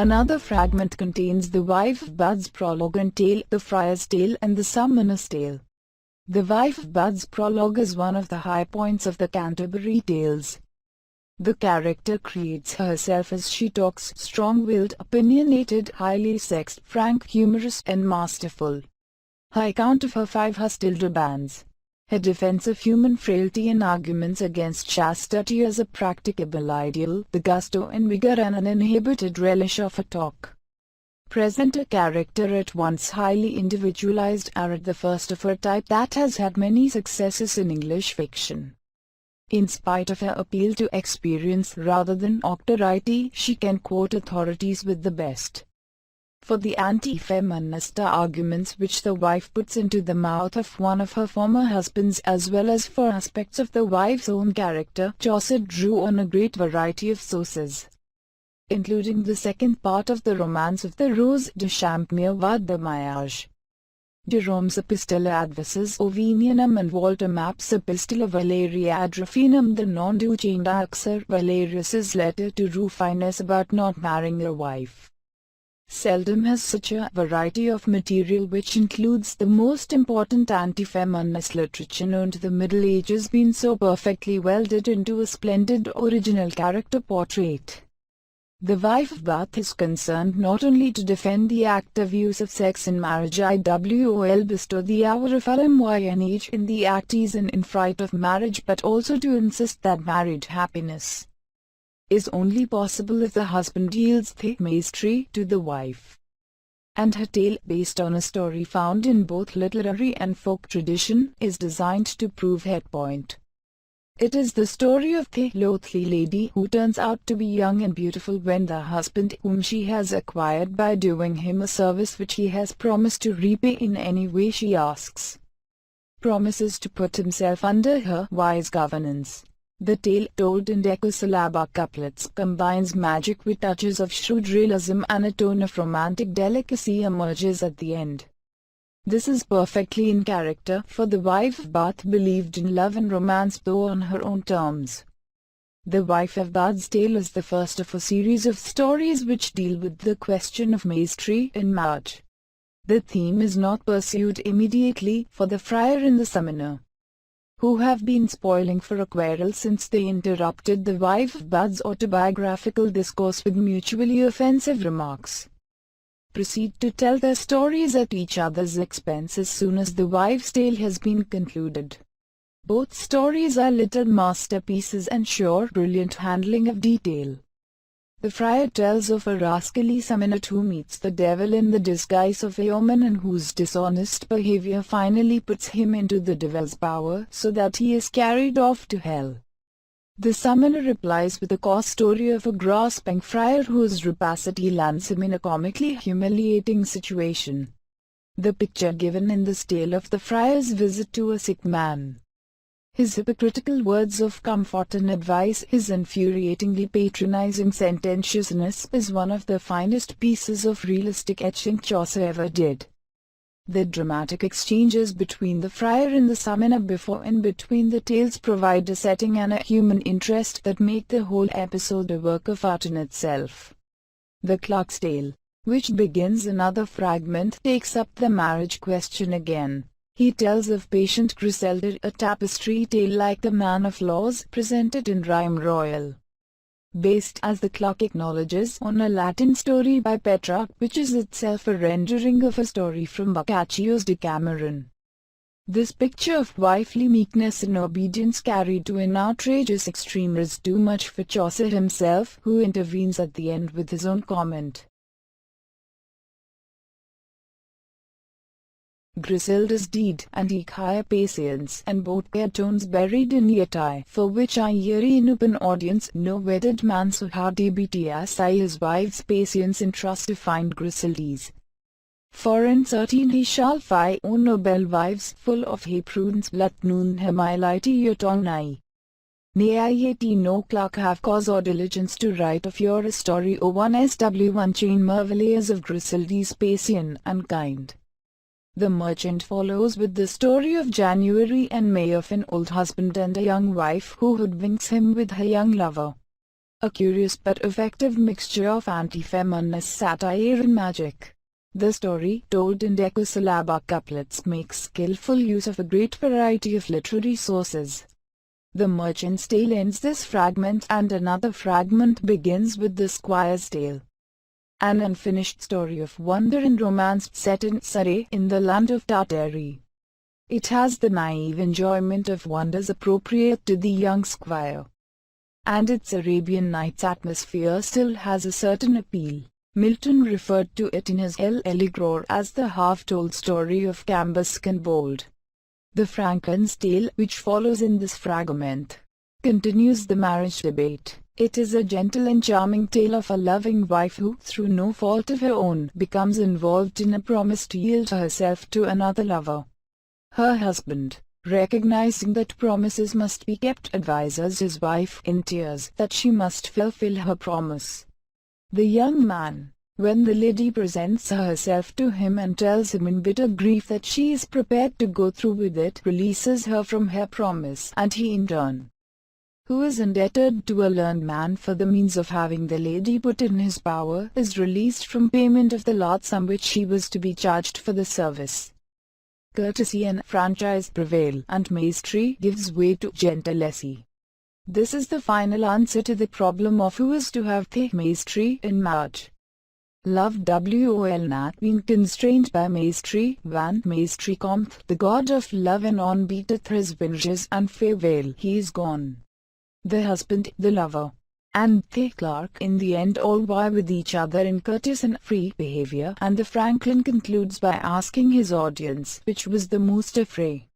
Another fragment contains the wife of Bud's Prologue tale, the Friar's Tale and the Summoner's Tale. The wife of Bud's Prologue is one of the high points of the Canterbury Tales. The character creates herself as she talks, strong-willed, opinionated, highly sexed, frank, humorous, and masterful. Her account of her 5 hostile bands, her defense of human frailty and arguments against chastity as a practicable ideal, the gusto and vigor and uninhibited relish of her talk, present a character at once highly individualized and the first of her type that has had many successes in English fiction. In spite of her appeal to experience rather than authority, she can quote authorities with the best. For the anti-feminist arguments which the wife puts into the mouth of one of her former husbands as well as for aspects of the wife's own character, Chaucer drew on a great variety of sources, including the second part of the Romance of the Rose de Champmere Vad de Mariage, Jerome's Epistola Adversus Ovenianum and Walter Map's Epistola Valeria ad Ruffinum, the non-Duce Chaucer Valerius's letter to Rufinus about not marrying their wife. Seldom has such a variety of material, which includes the most important anti-feminist literature known to the Middle Ages, been so perfectly welded into a splendid original character portrait. The wife of Bath is concerned not only to defend the active use of sex in marriage IWOL bestow the hour of LMYNH in the actes and in fright of marriage, but also to insist that marriage happiness is only possible if the husband yields the mastery to the wife. And her tale, based on a story found in both literary and folk tradition, is designed to prove her point. It is the story of the loathly lady who turns out to be young and beautiful when the husband whom she has acquired by doing him a service which he has promised to repay in any way she asks, promises to put himself under her wise governance. The tale, told in decasyllable couplets, combines magic with touches of shrewd realism and a tone of romantic delicacy emerges at the end. This is perfectly in character, for the wife of Bath believed in love and romance though on her own terms. The Wife of Bath's Tale is the first of a series of stories which deal with the question of mastery in marriage. The theme is not pursued immediately, for the friar and the summoner, who have been spoiling for a quarrel since they interrupted the wife of Bath's autobiographical discourse with mutually offensive remarks, proceed to tell their stories at each other's expense as soon as the wife's tale has been concluded. Both stories are little masterpieces and sure brilliant handling of detail. The friar tells of a rascally summoner who meets the devil in the disguise of a yeoman and whose dishonest behavior finally puts him into the devil's power so that he is carried off to hell. The summoner replies with a coarse story of a grasping friar whose rapacity lands him in a comically humiliating situation. The picture given in this tale of the friar's visit to a sick man, his hypocritical words of comfort and advice, his infuriatingly patronizing sententiousness, is one of the finest pieces of realistic etching Chaucer ever did. The dramatic exchanges between the friar and the summoner before and between the tales provide a setting and a human interest that make the whole episode a work of art in itself. The Clerk's Tale, which begins another fragment, takes up the marriage question again. He tells of patient Griselda, a tapestry tale like the Man of Laws, presented in rhyme royal, based, as the clerk acknowledges, on a Latin story by Petrarch, which is itself a rendering of a story from Boccaccio's Decameron. This picture of wifely meekness and obedience carried to an outrageous extreme is too much for Chaucer himself, who intervenes at the end with his own comment. Griselda's deed, and eke higher patience, and both their tones buried in yeti, for which I hear in open audience, no wedded man so hardy beat as I his wife's patience in trust to find Griselda's. For in certain he shall find, O noble wives, full of he prudence, let noon humility your tongue nigh. Nay I yet no clerk have cause or diligence to write of your story, O one SW1 chain marvellous of Griselda's patience and kind. The merchant follows with the story of January and May, of an old husband and a young wife who hoodwinks him with her young lover. a curious but effective mixture of anti-feminist satire and magic. The story, told in decasyllable couplets, makes skillful use of a great variety of literary sources. The Merchant's Tale ends this fragment and another fragment begins with the Squire's Tale. An unfinished story of wonder and romance set in Surrey in the land of Tartary. It has the naive enjoyment of wonders appropriate to the young squire. And its Arabian Nights atmosphere still has a certain appeal. Milton referred to it in his El Eligor as the half-told story of Cambusque and Bold. The Franken's Tale, which follows in this fragment, continues the marriage debate. It is a gentle and charming tale of a loving wife who, through no fault of her own, becomes involved in a promise to yield herself to another lover. Her husband, recognizing that promises must be kept, advises his wife in tears that she must fulfill her promise. The young man, when the lady presents herself to him and tells him in bitter grief that she is prepared to go through with it, releases her from her promise, and he in turn, who is indebted to a learned man for the means of having the lady put in his power, is released from payment of the large sum which he was to be charged for the service. Courtesy and franchise prevail, and Maestry gives way to gentilesse. This is the final answer to the problem of who is to have the Maestry in marriage. Love wol not being constrained by Maestry, van Maestry cometh, the god of love and on beateth his wings and farewell, he is gone. The husband, the lover, and the clerk in the end all vie with each other in courteous and free behavior, and the Franklin concludes by asking his audience which was the most afraid.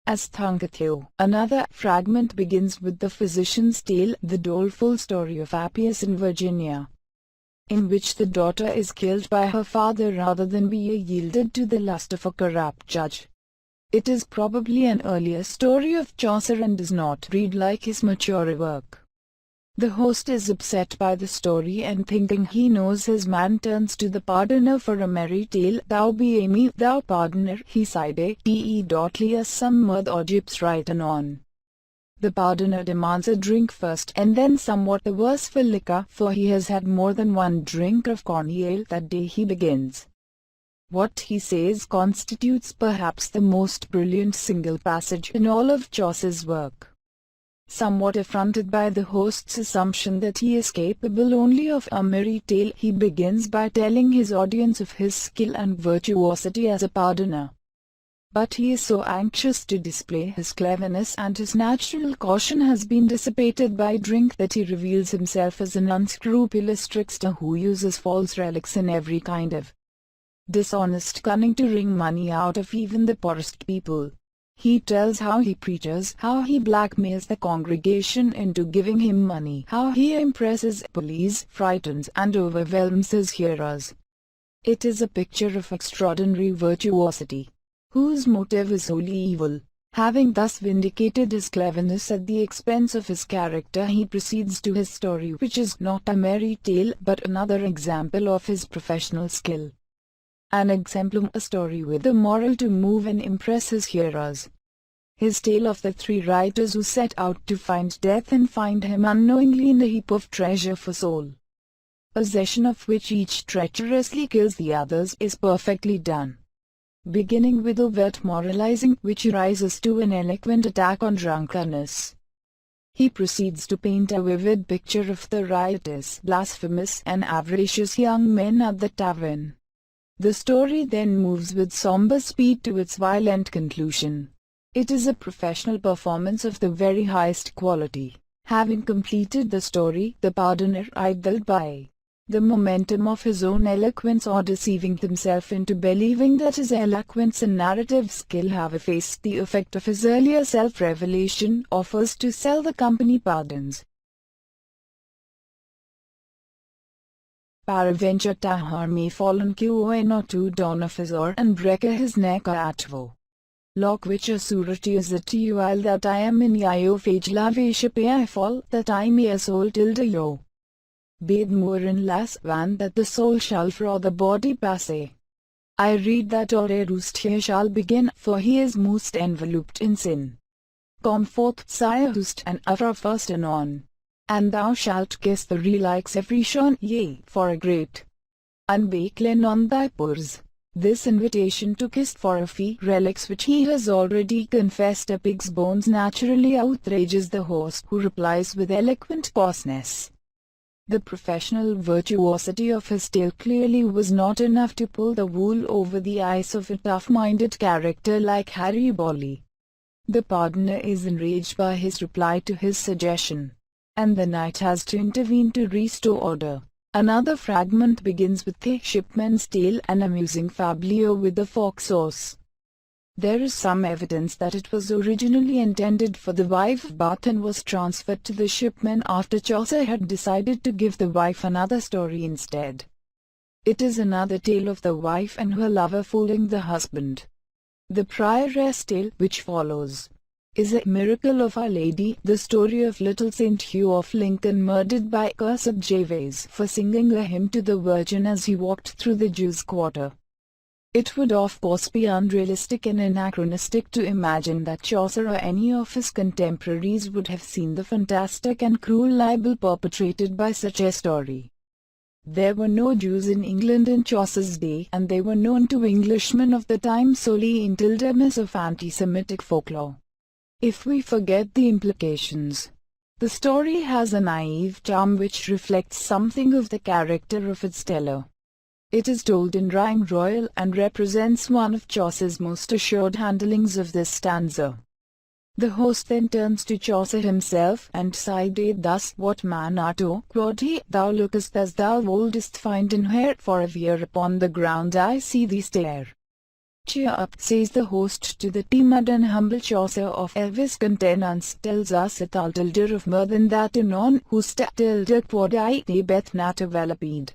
As Thungatho, another fragment begins with the Physician's Tale, the doleful story of Appius in Virginia, in which the daughter is killed by her father rather than be yielded to the lust of a corrupt judge. It is probably an earlier story of Chaucer and does not read like his mature work. The host is upset by the story and thinking he knows his man turns to the pardoner for a merry tale. Thou be me, thou pardoner, he sighed, te. Some mirth or jips right anon. The pardoner demands a drink first and then somewhat the worse for liquor, for he has had more than one drink of cordial that day. He begins. What he says constitutes perhaps the most brilliant single passage in all of Chaucer's work. Somewhat affronted by the host's assumption that he is capable only of a merry tale, he begins by telling his audience of his skill and virtuosity as a pardoner. But he is so anxious to display his cleverness, and his natural caution has been dissipated by drink, that he reveals himself as an unscrupulous trickster who uses false relics in every kind of dishonest cunning to wring money out of even the poorest people. He tells how he preaches, how he blackmails the congregation into giving him money, how he impresses, bullies, frightens, and overwhelms his hearers. It is a picture of extraordinary virtuosity, whose motive is wholly evil. Having thus vindicated his cleverness at the expense of his character, he proceeds to his story, which is not a merry tale but another example of his professional skill. An exemplum, a story with a moral to move and impress his hearers. His tale of the three writers who set out to find death and find him unknowingly in a heap of treasure for soul possession of which each treacherously kills the others, is perfectly done. Beginning with overt moralizing, which rises to an eloquent attack on drunkenness, he proceeds to paint a vivid picture of the riotous, blasphemous, and avaricious young men at the tavern. The story then moves with somber speed to its violent conclusion. It is a professional performance of the very highest quality. Having completed the story, the pardoner, idled by the momentum of his own eloquence or deceiving himself into believing that his eloquence and narrative skill have effaced the effect of his earlier self-revelation, offers to sell the company pardons. Paraventure tahar may fallen QON to down of his or and break his neck at wo. Lock which a surety is it to you while that I am in yo phage laveship I fall, that I may a soul tilde yo. Bade more in less van that the soul shall for the body passe. I read that or a roost here shall begin, for he is most enveloped in sin. Come forth, sire host, and utter first anon. And thou shalt kiss the relics every shone, yea, for a great unbakelen on thy pores. This invitation to kiss for a fee relics which he has already confessed a pig's bones naturally outrages the host, who replies with eloquent coarseness. The professional virtuosity of his tale clearly was not enough to pull the wool over the eyes of a tough-minded character like Harry Boley. The pardoner is enraged by his reply to his suggestion, and the knight has to intervene to restore order. Another fragment begins with the shipman's tale, an amusing fablio with the fork sauce. There is some evidence that it was originally intended for the wife but and was transferred to the shipman after Chaucer had decided to give the wife another story instead. It is another tale of the wife and her lover fooling the husband. The Prioress' tale, which follows, is a miracle of Our Lady, the story of little Saint Hugh of Lincoln murdered by cursed Daiches for singing a hymn to the Virgin as he walked through the Jews' quarter. It would of course be unrealistic and anachronistic to imagine that Chaucer or any of his contemporaries would have seen the fantastic and cruel libel perpetrated by such a story. There were no Jews in England in Chaucer's day, and they were known to Englishmen of the time solely in tildemus of anti-Semitic folklore. If we forget the implications, the story has a naive charm which reflects something of the character of its teller. It is told in rhyme royal and represents one of Chaucer's most assured handlings of this stanza. The host then turns to Chaucer himself and sided thus, "What man art thou?" quod he, "Thou lookest as thou wouldest find in hair, for a year upon the ground I see thee stare." "Cheer up," says the host to the timid and humble Chaucer of Elvis Contenance, tells us a tilder of more than that anon, whose tilde quod I debeth nat developed.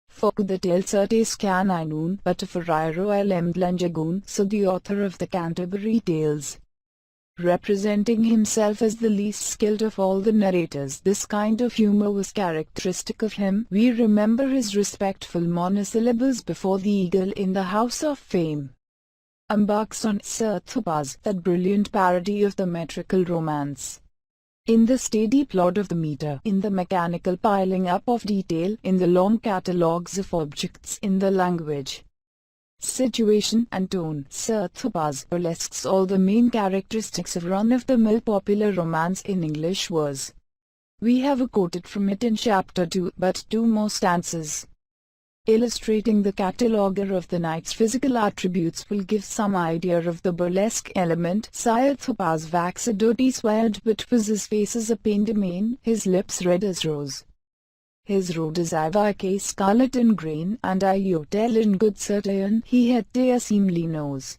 For the tale certes can I noon, but for iro lem Lanjagoon, so the author of the Canterbury Tales. Representing himself as the least skilled of all the narrators, this kind of humor was characteristic of him. We remember his respectful monosyllables before the eagle in the House of Fame. Embarks on Sir Thopas, that brilliant parody of the metrical romance. In the steady plod of the meter, in the mechanical piling up of detail, in the long catalogues of objects in the language, situation and tone, Sir Thopas burlesques all the main characteristics of run-of-the-mill popular romance in English verse. We have quoted from it in Chapter 2, but 2 more stanzas, illustrating the cataloguer of the knight's physical attributes, will give some idea of the burlesque element. Sir Thopas waxed dirty swelled, but was his face as a pain, his lips red as rose. His road is ivike scarlet in grain, and I tell in good certain he had a seemly nose.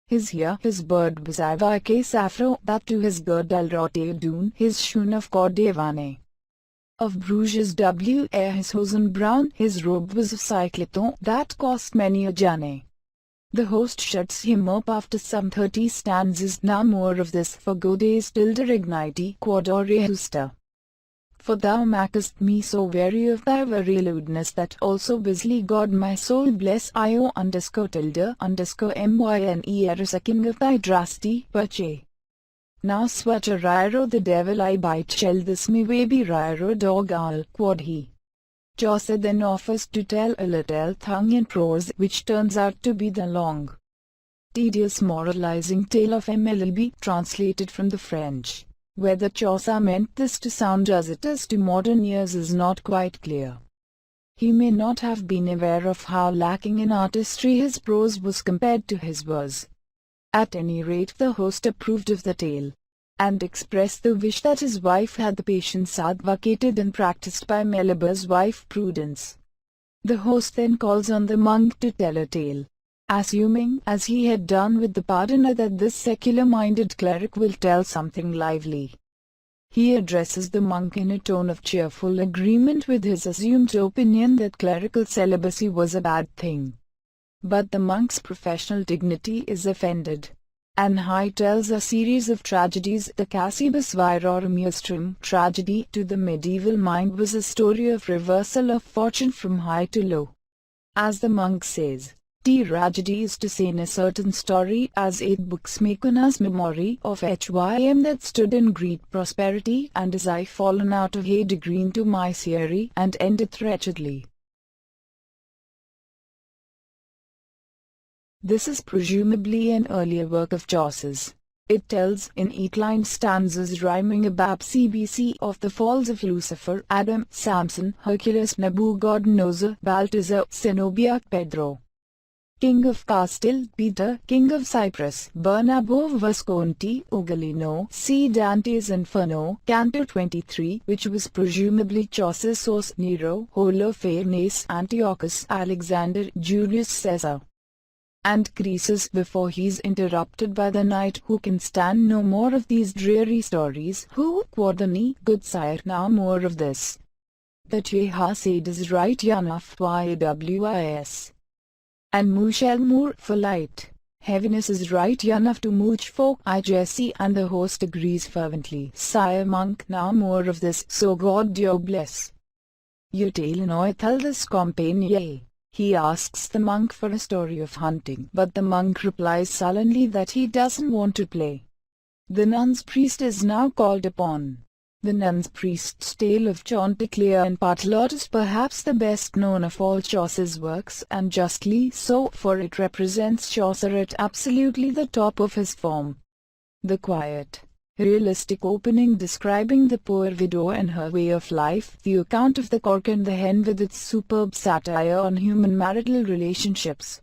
His hair, his bird was ivike saffro, that to his girdle rote dune, his shoon of cordevane. Of Bruges his hosen brown, his robe was of cycleton, that cost many a jane. The host shuts him up after some 30 stanzas. Now more of this, for godes tilde ignite, quod ore justa. For thou makest me so weary of thy very lewdness that also busily God my soul bless io _tilde_myne a king of thy drasty perche. Now sweater riro the devil I bite shall this me baby riro dog all, quod he. Chaucer then offers to tell a little tongue in prose, which turns out to be the long, tedious moralizing tale of MLB, translated from the French. Whether Chaucer meant this to sound as it is to modern ears is not quite clear. He may not have been aware of how lacking in artistry his prose was compared to his verse. At any rate, the host approved of the tale, and expressed the wish that his wife had the patience advocated and practiced by Meliboe's wife Prudence. The host then calls on the monk to tell a tale, assuming, as he had done with the pardoner, that this secular-minded cleric will tell something lively. He addresses the monk in a tone of cheerful agreement with his assumed opinion that clerical celibacy was a bad thing. But the monk's professional dignity is offended, and he tells a series of tragedies. The Cassibus Viroremiustrum tragedy, to the medieval mind, was a story of reversal of fortune from high to low. As the monk says, Tragedies to say in a certain story, as 8 books make on us memory of him that stood in great prosperity, and as I fallen out of a degree into misery, and endeth wretchedly. This is presumably an earlier work of Chaucer's. It tells, in 8-line stanzas rhyming above CBC, of the falls of Lucifer, Adam, Samson, Hercules, Nabucodonosor, Balthazar, Zenobia, Pedro, King of Castile, Peter, King of Cyprus, Bernabo Visconti, Ugolino, C. Dante's Inferno, Canto 23, which was presumably Chaucer's source, Nero, Holofernes, Antiochus, Alexander, Julius Caesar, and Croesus, before he is interrupted by the knight who can stand no more of these dreary stories, who, quoth good sire, now more of this. That ye ha said is right enough, YWIS. And moo shall moor for light. Heaviness is right enough to mooch for I Jesse, and the host agrees fervently. Sire monk, now more of this, so God you bless. You tell no tell this company. He asks the monk for a story of hunting, but the monk replies sullenly that he doesn't want to play. The nun's priest is now called upon. The nun's priest's tale of Chanticleer and Patlot is perhaps the best known of all Chaucer's works, and justly so, for it represents Chaucer at absolutely the top of his form. The quiet, realistic opening describing the poor widow and her way of life, the account of the cock and the hen with its superb satire on human marital relationships,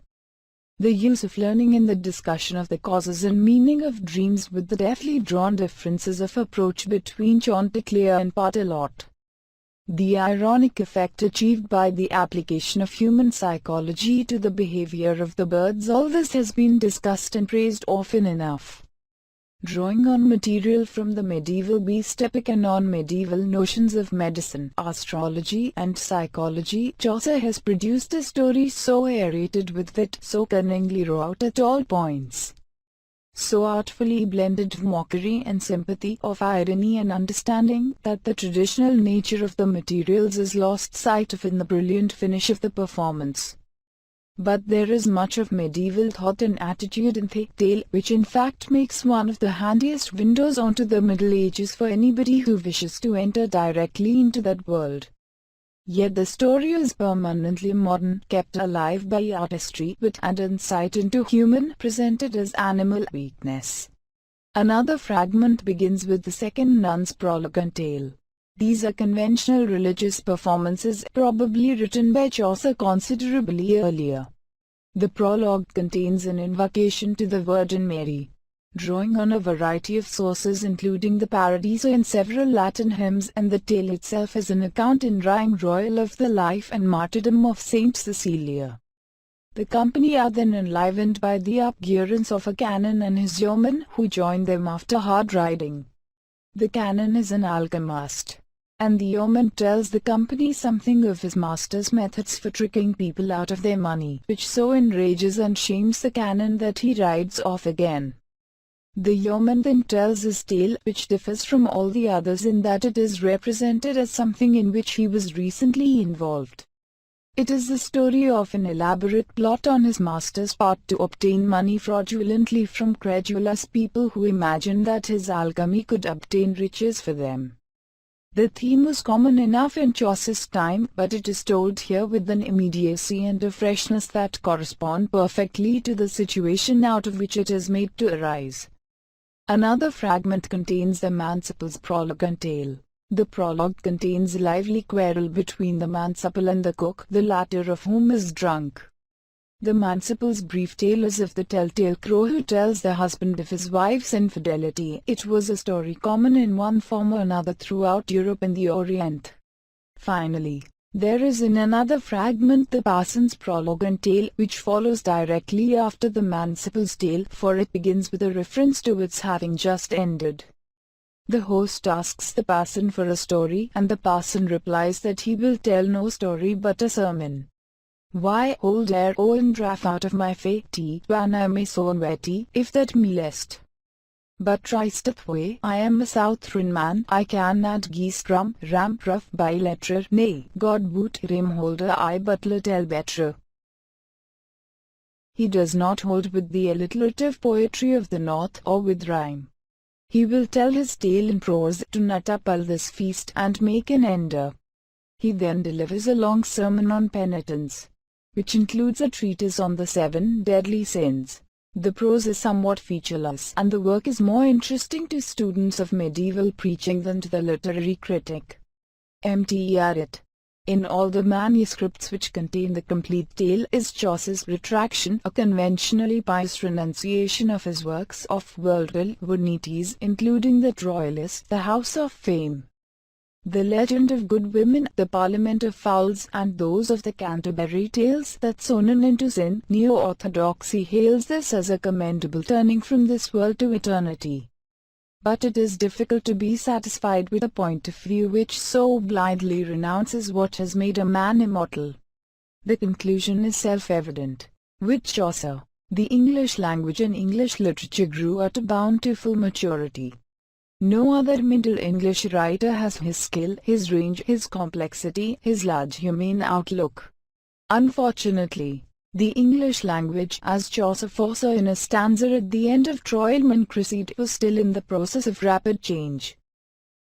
the use of learning in the discussion of the causes and meaning of dreams with the deftly drawn differences of approach between Chanticleer and Patlot, the ironic effect achieved by the application of human psychology to the behavior of the birds, all this has been discussed and praised often enough. Drawing on material from the medieval beast epic and on medieval notions of medicine, astrology, and psychology, Chaucer has produced a story so aerated with wit, so cunningly wrought at all points, so artfully blended of mockery and sympathy, of irony and understanding, that the traditional nature of the materials is lost sight of in the brilliant finish of the performance. But there is much of medieval thought and attitude in the tale, which in fact makes one of the handiest windows onto the Middle Ages for anybody who wishes to enter directly into that world. Yet the story is permanently modern, kept alive by artistry, wit and insight into human, presented as animal weakness. Another fragment begins with the second nun's prologue tale. These are conventional religious performances, probably written by Chaucer considerably earlier. The prologue contains an invocation to the Virgin Mary, drawing on a variety of sources including the Paradiso and several Latin hymns, and the tale itself is an account in rhyme royal of the life and martyrdom of Saint Cecilia. The company are then enlivened by the appearance of a canon and his yeoman, who join them after hard riding. The canon is an alchemist, and the yeoman tells the company something of his master's methods for tricking people out of their money, which so enrages and shames the canon that he rides off again. The yeoman then tells his tale, which differs from all the others in that it is represented as something in which he was recently involved. It is the story of an elaborate plot on his master's part to obtain money fraudulently from credulous people who imagined that his alchemy could obtain riches for them. The theme was common enough in Chaucer's time, but it is told here with an immediacy and a freshness that correspond perfectly to the situation out of which it is made to arise. Another fragment contains the manciple's prologue tale. The prologue contains a lively quarrel between the manciple and the cook, the latter of whom is drunk. The manciple's brief tale is of the telltale crow who tells the husband of his wife's infidelity. It was a story common in one form or another throughout Europe and the Orient. Finally, there is in another fragment the Parsons' prologue tale, which follows directly after the manciple's tale, for it begins with a reference to its having just ended. The host asks the parson for a story, and the parson replies that he will tell no story but a sermon. Why, hold air and draff out of my fate, when I may so wetty, if that me lest. But tristeth way, I am a Southron man, I can not geese ram rough by letter, nay, God boot rim holder I but little better. He does not hold with the alliterative poetry of the North or with rhyme. He will tell his tale in prose to nut up all this feast and make an ender. He then delivers a long sermon on penitence, which includes a treatise on the 7 deadly sins. The prose is somewhat featureless, and the work is more interesting to students of medieval preaching than to the literary critic. It. In all the manuscripts which contain the complete tale is Chaucer's retraction, a conventionally pious renunciation of his works of worldly vanities, including the Troilus, the House of Fame, the Legend of Good Women, the Parliament of Fowls, and those of the Canterbury Tales that sown into sin. Neo-orthodoxy hails this as a commendable turning from this world to eternity. But it is difficult to be satisfied with a point of view which so blindly renounces what has made a man immortal. The conclusion is self-evident. With Chaucer, the English language and English literature grew at a bountiful maturity. No other Middle English writer has his skill, his range, his complexity, his large humane outlook. Unfortunately, the English language, as Chaucer foresaw in a stanza at the end of Troilman Cresside, was still in the process of rapid change,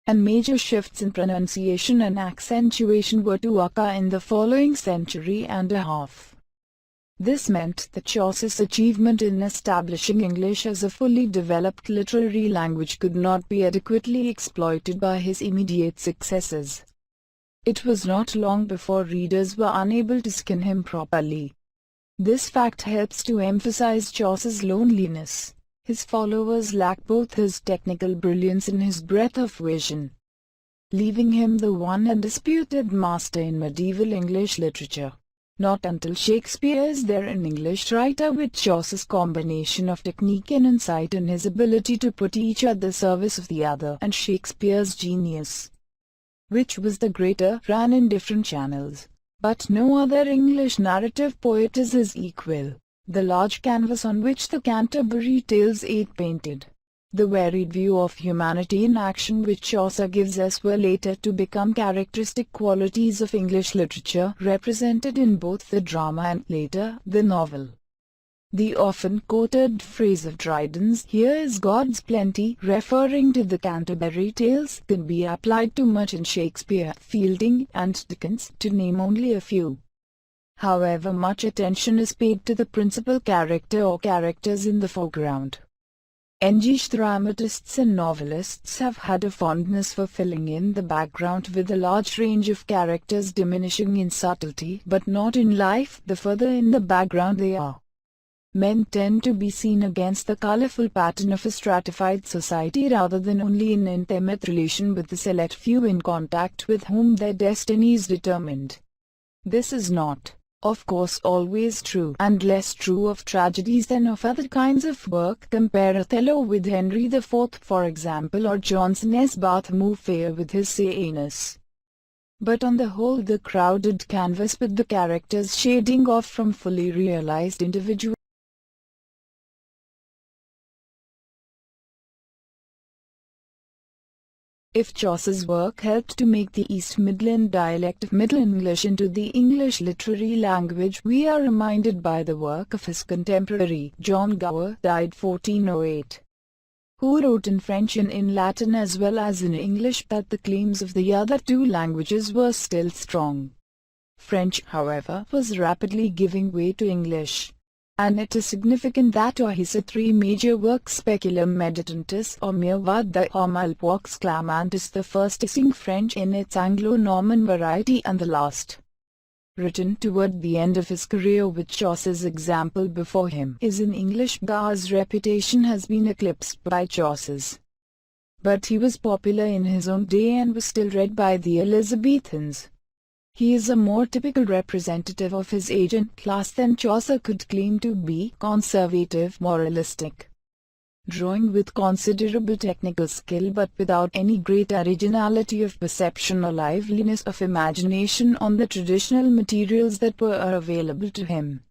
and major shifts in pronunciation and accentuation were to occur in the following century and a half. This meant that Chaucer's achievement in establishing English as a fully developed literary language could not be adequately exploited by his immediate successors. It was not long before readers were unable to skin him properly. This fact helps to emphasize Chaucer's loneliness. His followers lack both his technical brilliance and his breadth of vision, leaving him the one undisputed master in medieval English literature. Not until Shakespeare is there an English writer with Chaucer's combination of technique and insight and his ability to put each at the service of the other, and Shakespeare's genius, which was the greater, ran in different channels. But no other English narrative poet is his equal. The large canvas on which the Canterbury Tales 8 painted, the varied view of humanity in action which Chaucer gives us, were later to become characteristic qualities of English literature, represented in both the drama and, later, the novel. The often quoted phrase of Dryden's, "Here is God's plenty," referring to the Canterbury Tales, can be applied to much in Shakespeare, Fielding, and Dickens, to name only a few. However, much attention is paid to the principal character or characters in the foreground. English dramatists and novelists have had a fondness for filling in the background with a large range of characters diminishing in subtlety but not in life the further in the background they are. Men tend to be seen against the colorful pattern of a stratified society rather than only in intimate relation with the select few in contact with whom their destiny is determined. This is not, of course, always true, and less true of tragedies than of other kinds of work. Compare Othello with Henry IV, for example, or Johnson's Bartholomew Fair with his Sienus. But on the whole, the crowded canvas with the characters shading off from fully realized individuals. If Chaucer's work helped to make the East Midland dialect of Middle English into the English literary language, we are reminded by the work of his contemporary, John Gower, died 1408, who wrote in French and in Latin as well as in English, that the claims of the other two languages were still strong. French, however, was rapidly giving way to English, and it is significant that of his three major works, Speculum Meditantis or Mere Vade Homal, Wax Clear Mantis, the first is in French in its Anglo-Norman variety, and the last, written toward the end of his career with Chaucer's example before him, is in English. Gower's reputation has been eclipsed by Chaucer's, but he was popular in his own day and was still read by the Elizabethans. He is a more typical representative of his age and class than Chaucer could claim to be, conservative, moralistic, drawing with considerable technical skill but without any great originality of perception or liveliness of imagination on the traditional materials that were available to him.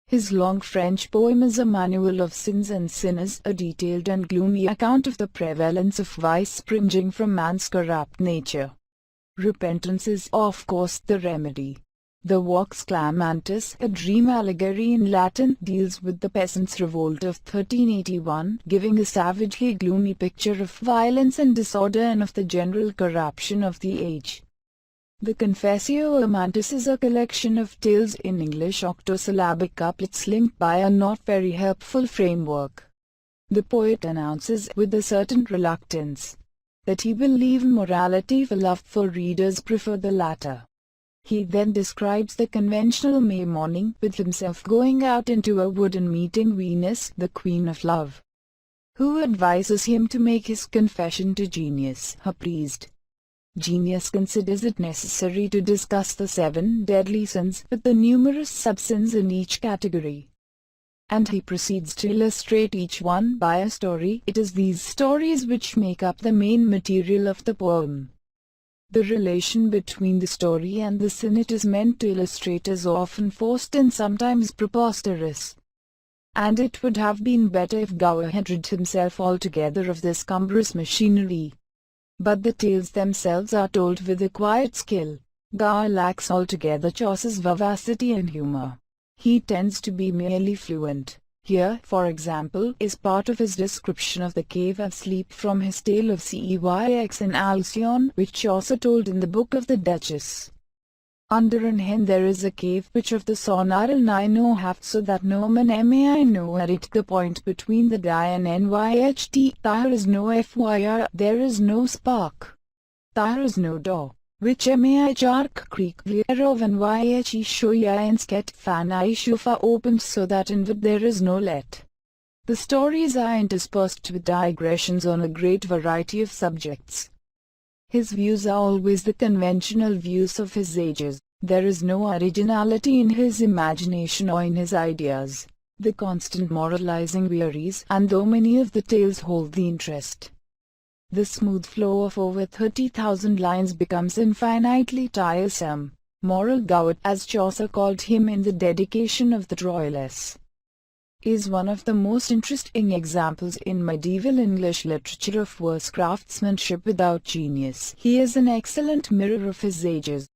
His long French poem is a manual of sins and sinners, a detailed and gloomy account of the prevalence of vice springing from man's corrupt nature. Repentance is, of course, the remedy. The Wax Clear Mantis, a dream allegory in Latin, deals with the peasants' revolt of 1381, giving a savagely gloomy picture of violence and disorder and of the general corruption of the age. The Confession Mantis is a collection of tales in English octosyllabic couplets linked by a not very helpful framework. The poet announces, with a certain reluctance, that he will leave morality for loveful readers prefer the latter. He then describes the conventional May morning, with himself going out into a wood and meeting Venus, the queen of love, who advises him to make his confession to Genius, her priest. Genius considers it necessary to discuss the 7 deadly sins, with the numerous sub-sins in each category, and he proceeds to illustrate each one by a story. It is these stories which make up the main material of the poem. The relation between the story and the sin it is meant to illustrate is often forced and sometimes preposterous, and it would have been better if Gower had rid himself altogether of this cumbrous machinery. But the tales themselves are told with a quiet skill. Gower lacks altogether Chaucer's vivacity and humour. He tends to be merely fluent. Here, for example, is part of his description of the cave of sleep from his tale of Ceyx in Alcyone, which Chaucer told in the book of the Daiches. Under an hen there is a cave which of the sonaril I know have, so that no man may know at the point between the die and nyht. There is no fyr, there is no spark. There is no door, which may jark creek of and yhe shoya and sket fan I shufa opened, so that inward there is no let. The stories are interspersed with digressions on a great variety of subjects. His views are always the conventional views of his ages. There is no originality in his imagination or in his ideas. The constant moralizing wearies, and though many of the tales hold the interest, the smooth flow of over 30,000 lines becomes infinitely tiresome. Moral Gower, as Chaucer called him in the dedication of the Troilus, is one of the most interesting examples in medieval English literature of verse craftsmanship without genius. He is an excellent mirror of his ages.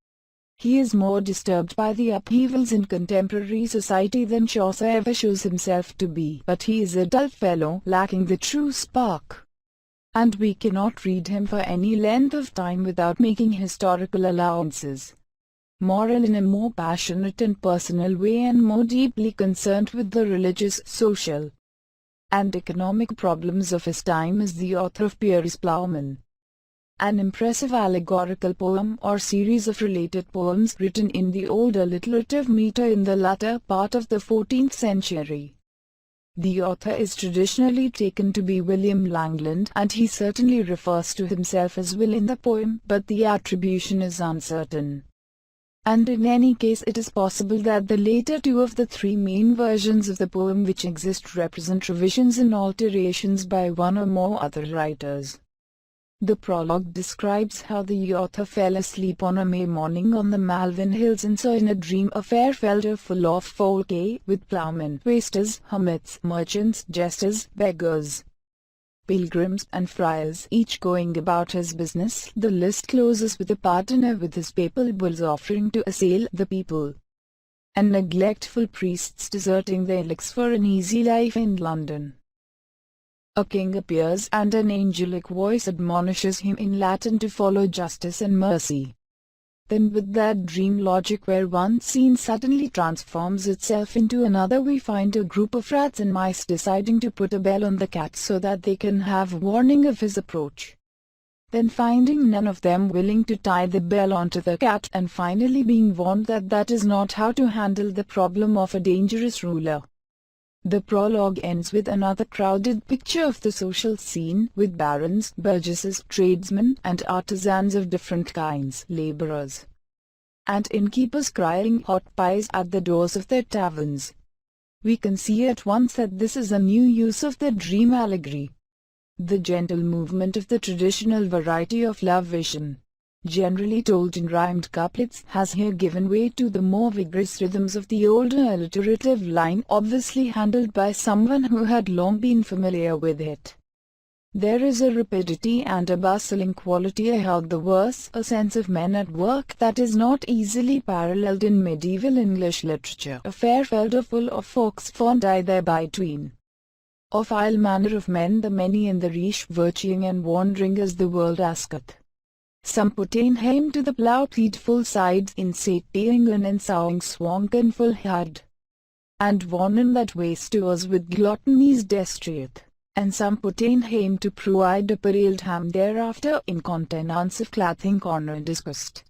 He is more disturbed by the upheavals in contemporary society than Chaucer ever shows himself to be, but he is a dull fellow, lacking the true spark, and we cannot read him for any length of time without making historical allowances. Moral in a more passionate and personal way, and more deeply concerned with the religious, social, and economic problems of his time, is the author of Piers Plowman, an impressive allegorical poem or series of related poems written in the old alliterative meter in the latter part of the 14th century. The author is traditionally taken to be William Langland, and he certainly refers to himself as Will in the poem, but the attribution is uncertain. And in any case it is possible that the later 2 of the 3 main versions of the poem which exist represent revisions and alterations by one or more other writers. The prologue describes how the author fell asleep on a May morning on the Malvern Hills and saw in a dream a fair felder full of folk, with ploughmen, wasters, hermits, merchants, jesters, beggars, pilgrims, and friars, each going about his business. The list closes with a pardoner with his papal bulls offering to assail the people, and neglectful priests deserting their licks for an easy life in London. A king appears, and an angelic voice admonishes him in Latin to follow justice and mercy. Then, with that dream logic where one scene suddenly transforms itself into another, we find a group of rats and mice deciding to put a bell on the cat so that they can have warning of his approach. Then, finding none of them willing to tie the bell onto the cat, and finally being warned that that is not how to handle the problem of a dangerous ruler, the prologue ends with another crowded picture of the social scene, with barons, burgesses, tradesmen, and artisans of different kinds, labourers, and innkeepers crying hot pies at the doors of their taverns. We can see at once that this is a new use of the dream allegory. The gentle movement of the traditional variety of love vision, generally told in rhymed couplets, has here given way to the more vigorous rhythms of the older alliterative line, obviously handled by someone who had long been familiar with it. There is a rapidity and a bustling quality about the verse, a sense of men at work that is not easily paralleled in medieval English literature. A fair field full of folks fondi thereby tween. Of all manner of men the many and the rich virtuing and wandering as the world asketh. Some putting hame to the plough full sides in satyingen and sowing swanken full hard. And wonnen that waste to us with gluttony's destriate. And some putting hame to provide a parelled ham thereafter in continence of clothing corner disgust.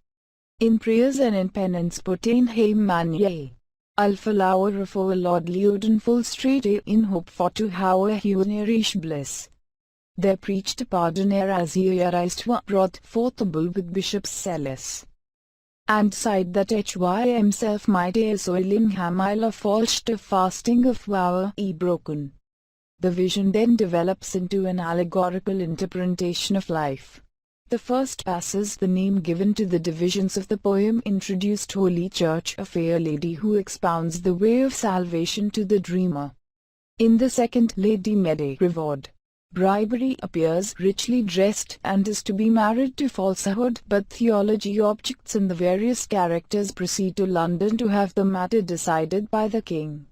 In prayers and in penance putting hame man yea. Alpha lower of our lordly Odin full straight in hope for to our humanerish bliss. There preached a pardoner as he arised brought forth a bull with bishop's cellus. And sighed that hy himself might soiling hamila falshed a fasting of vow broken. The vision then develops into an allegorical interpretation of life. The first passes the name given to the divisions of the poem introduced Holy Church, a fair lady who expounds the way of salvation to the dreamer. In the second, Lady Medea reward. Bribery appears richly dressed and is to be married to falsehood, but theology objects and the various characters proceed to London to have the matter decided by the king.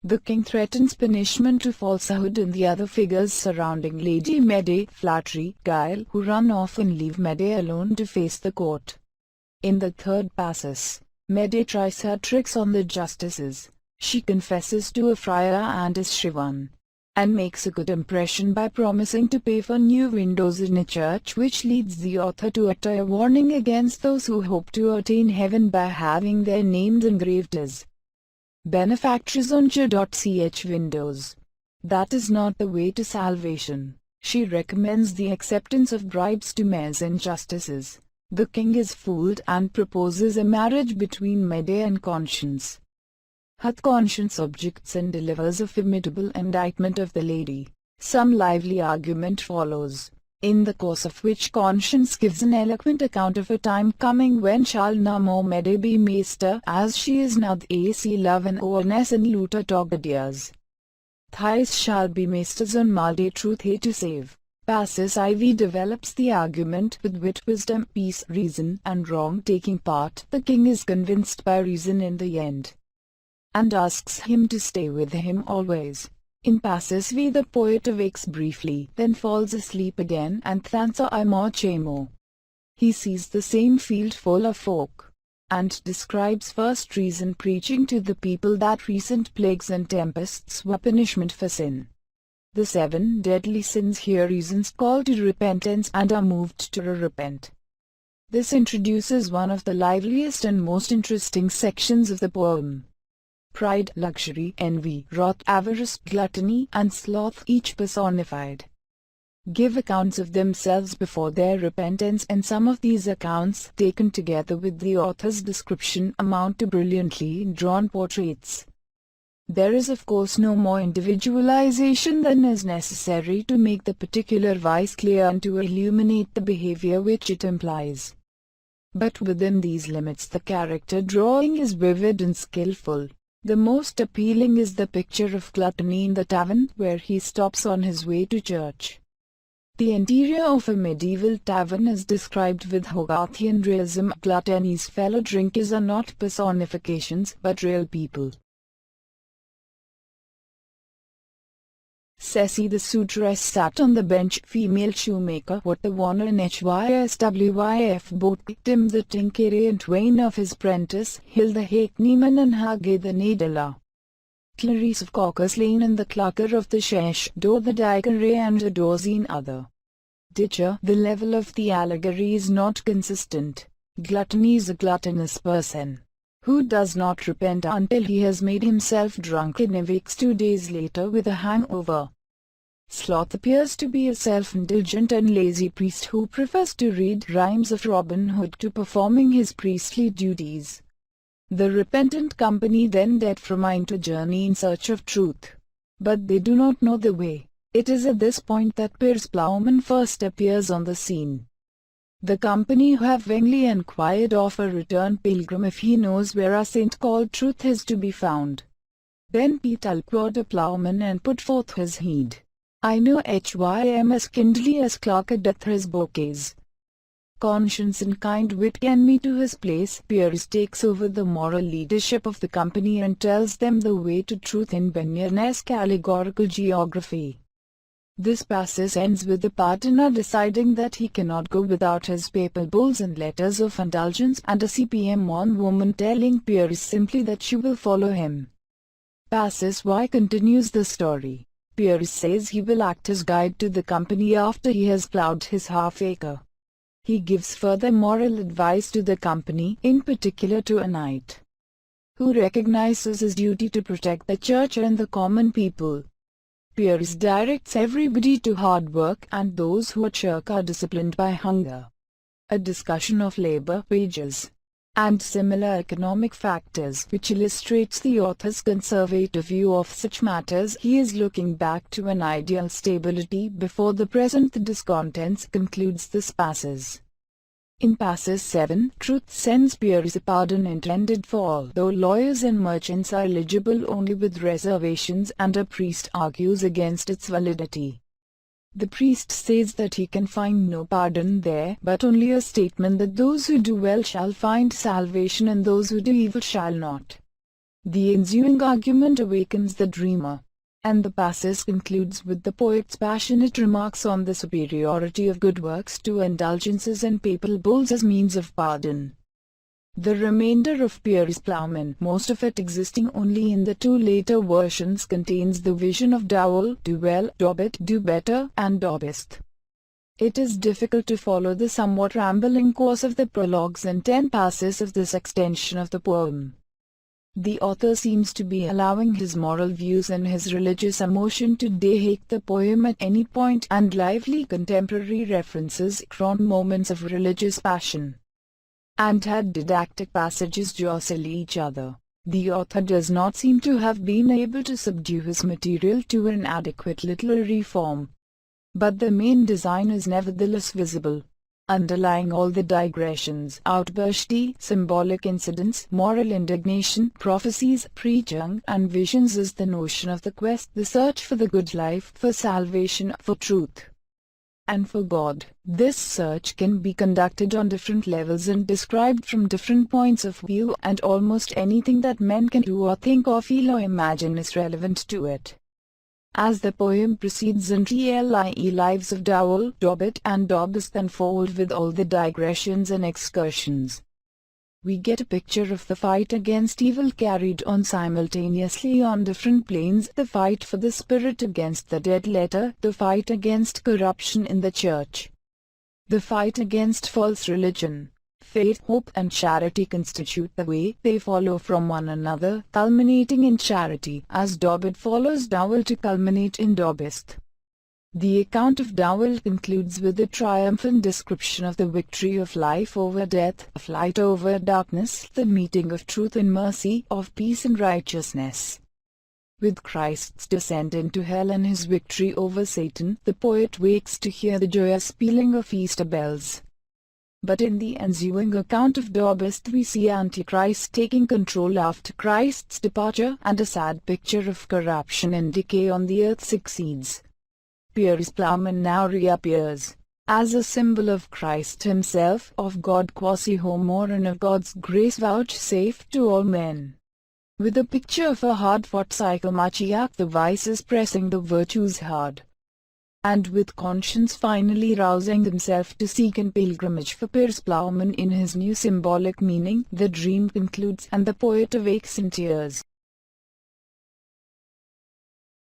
The king threatens punishment to falsehood and the other figures surrounding Lady Medea, flattery, guile, who run off and leave Medea alone to face the court. In the third passus, Medea tries her tricks on the justices. She confesses to a friar and is shriven, and makes a good impression by promising to pay for new windows in a church, which leads the author to utter a warning against those who hope to attain heaven by having their names engraved as benefactors on ch windows. That is not the way to salvation. She recommends the acceptance of bribes to mayors and justices. The king is fooled and proposes a marriage between Medea and Conscience. Hath Conscience objects and delivers a formidable indictment of the lady. Some lively argument follows, in the course of which Conscience gives an eloquent account of a time coming when shall no more Medea be master as she is now the AC love and owness and looter togadias. Thais shall be masters on Malde truth he to save. Passus IV develops the argument with wit, wisdom, peace, reason, and wrong taking part. The king is convinced by reason in the end, and asks him to stay with him always. In passus V the poet awakes briefly, then falls asleep again and thansa imo chemo. He sees the same field full of folk, and describes first reason preaching to the people that recent plagues and tempests were punishment for sin. The 7 deadly sins here reasons call to repentance and are moved to repent. This introduces one of the liveliest and most interesting sections of the poem. Pride, luxury, envy, wrath, avarice, gluttony, and sloth, each personified, give accounts of themselves before their repentance, and some of these accounts, taken together with the author's description, amount to brilliantly drawn portraits. There is of course no more individualization than is necessary to make the particular vice clear and to illuminate the behavior which it implies. But within these limits the character drawing is vivid and skillful. The most appealing is the picture of gluttony in the tavern, where he stops on his way to church. The interior of a medieval tavern is described with Hogarthian realism. Gluttony's fellow drinkers are not personifications, but real people. Ceci the suitress sat on the bench, female shoemaker, what the warner and hyswyf both Tim the tinkere and twain of his prentice, Hill the hackneyman and Hage the nadela. Clarice of Caucus Lane and the clucker of the shesh, do the dickery and a dozen other. Ditcher, the level of the allegory is not consistent. Gluttony is a gluttonous person, who does not repent until he has made himself drunk and awakes 2 days later with a hangover. Sloth appears to be a self-indulgent and lazy priest who prefers to read rhymes of Robin Hood to performing his priestly duties. The repentant company then depart from mind to journey in search of truth. But they do not know the way. It is at this point that Piers Plowman first appears on the scene. The company have vainly inquired of a returned pilgrim if he knows where a saint called Truth is to be found. Then Petal quoted Plowman and put forth his heed. I know him as kindly as Clark doth his bouquets. Conscience and kind wit can me to his place. Piers takes over the moral leadership of the company and tells them the way to truth in Bunyanesque allegorical geography. This passage ends with the partner deciding that he cannot go without his papal bulls and letters of indulgence, and a CPM woman telling Piers simply that she will follow him. Passage Y continues the story. Piers says he will act as guide to the company after he has ploughed his half-acre. He gives further moral advice to the company, in particular to a knight who recognizes his duty to protect the church and the common people. Piers directs everybody to hard work, and those who shirk are disciplined by hunger. A discussion of labor, wages, and similar economic factors, which illustrates the author's conservative view of such matters. He is looking back to an ideal stability before the present discontents, concludes this passage. In passage 7, truth sends Piers a pardon intended for all, though lawyers and merchants are eligible only with reservations, and a priest argues against its validity. The priest says that he can find no pardon there, but only a statement that those who do well shall find salvation and those who do evil shall not. The ensuing argument awakens the dreamer, and the passage concludes with the poet's passionate remarks on the superiority of good works to indulgences and papal bulls as means of pardon. The remainder of Piers Plowman, most of it existing only in the two later versions, contains the vision of Dowell, do well, Dobbit, do better, and Dobbist. It is difficult to follow the somewhat rambling course of the prologues and 10 passages of this extension of the poem. The author seems to be allowing his moral views and his religious emotion to dictate the poem at any point, and lively contemporary references crown moments of religious passion and had didactic passages jostle each other. The author does not seem to have been able to subdue his material to an adequate literary form, but the main design is nevertheless visible. Underlying all the digressions, outbursty, symbolic incidents, moral indignation, prophecies, preaching, and visions is the notion of the quest, the search for the good life, for salvation, for truth, and for God. This search can be conducted on different levels and described from different points of view, and almost anything that men can do or think or feel or imagine is relevant to it. As the poem proceeds and lives of Dowell, Dobbit, and Dobbist unfold with all the digressions and excursions, we get a picture of the fight against evil carried on simultaneously on different planes: the fight for the spirit against the dead letter, the fight against corruption in the church, the fight against false religion. Faith, hope, and charity constitute the way. They follow from one another, culminating in charity, as Dobbit follows Dowell to culminate in Dobbist. The account of Dowell concludes with a triumphant description of the victory of life over death, of light over darkness, the meeting of truth and mercy, of peace and righteousness. With Christ's descent into hell and his victory over Satan, the poet wakes to hear the joyous pealing of Easter bells. But in the ensuing account of Dobbist we see Antichrist taking control after Christ's departure, and a sad picture of corruption and decay on the earth succeeds. Piers Plowman now reappears as a symbol of Christ himself, of God quasi homo, and of God's grace vouchsafed to all men. With a picture of a hard-fought psychomachia, the vices pressing the virtues hard, and with conscience finally rousing himself to seek in pilgrimage for Piers Plowman in his new symbolic meaning, the dream concludes and the poet awakes in tears.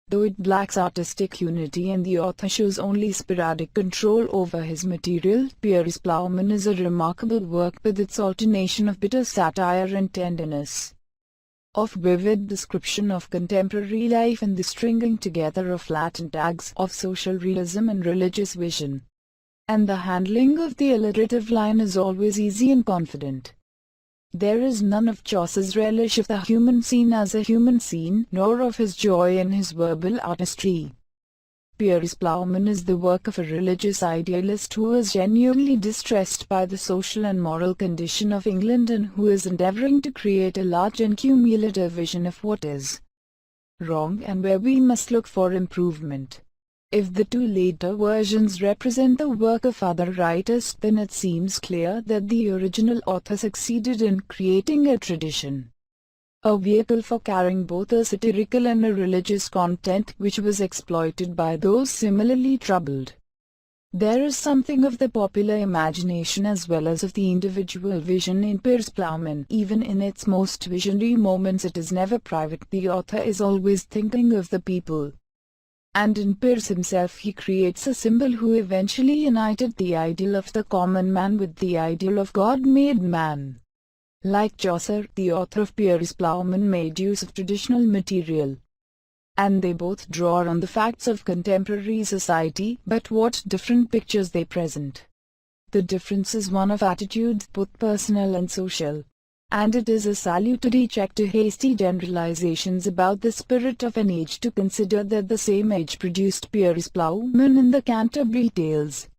Though it lacks artistic unity and the author shows only sporadic control over his material, Piers Plowman is a remarkable work with its alternation of bitter satire and tenderness, of vivid description of contemporary life and the stringing together of Latin tags, of social realism and religious vision. And the handling of the alliterative line is always easy and confident. There is none of Chaucer's relish of the human scene as a human scene, nor of his joy in his verbal artistry. Piers Plowman is the work of a religious idealist who is genuinely distressed by the social and moral condition of England, and who is endeavouring to create a large and cumulative vision of what is wrong and where we must look for improvement. If the two later versions represent the work of other writers, then it seems clear that the original author succeeded in creating a tradition, a vehicle for carrying both a satirical and a religious content, which was exploited by those similarly troubled. There is something of the popular imagination as well as of the individual vision in Piers Plowman. Even in its most visionary moments it is never private. The author is always thinking of the people. And in Piers himself he creates a symbol who eventually united the ideal of the common man with the ideal of God-made man. Like Chaucer, the author of Piers Plowman made use of traditional material, and they both draw on the facts of contemporary society, but what different pictures they present. The difference is one of attitudes, both personal and social, and it is a salutary check to hasty generalizations about the spirit of an age to consider that the same age produced Piers Plowman in the Canterbury Tales,